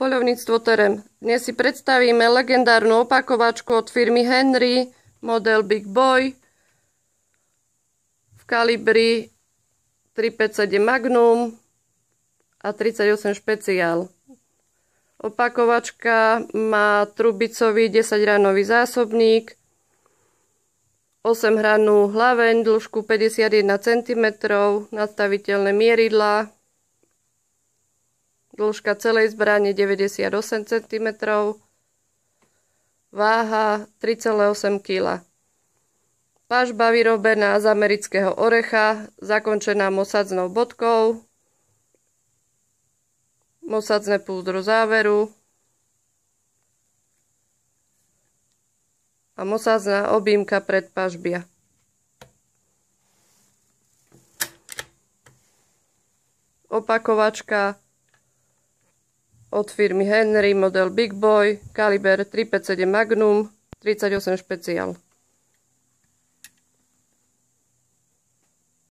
Poľovníctvo terén. Dnes si predstavíme legendárnu opakovačku od firmy Henry, model Big Boy v kalibri 357 Magnum a 38 špeciál. Opakovačka má trubicový 10-hranový zásobník, 8-hrannú hlaveň, dĺžku 51 cm, nastaviteľné mieridlá, dĺžka celej zbrane 98 cm, váha 3,8 kg. Pažba vyrobená z amerického orecha, zakončená mosadznou bodkou, mosadzné púzdro záveru a mosadzná objímka predpažbia. Opakovačka od firmy Henry, model Big Boy, kaliber 357 Magnum, 38 špeciál.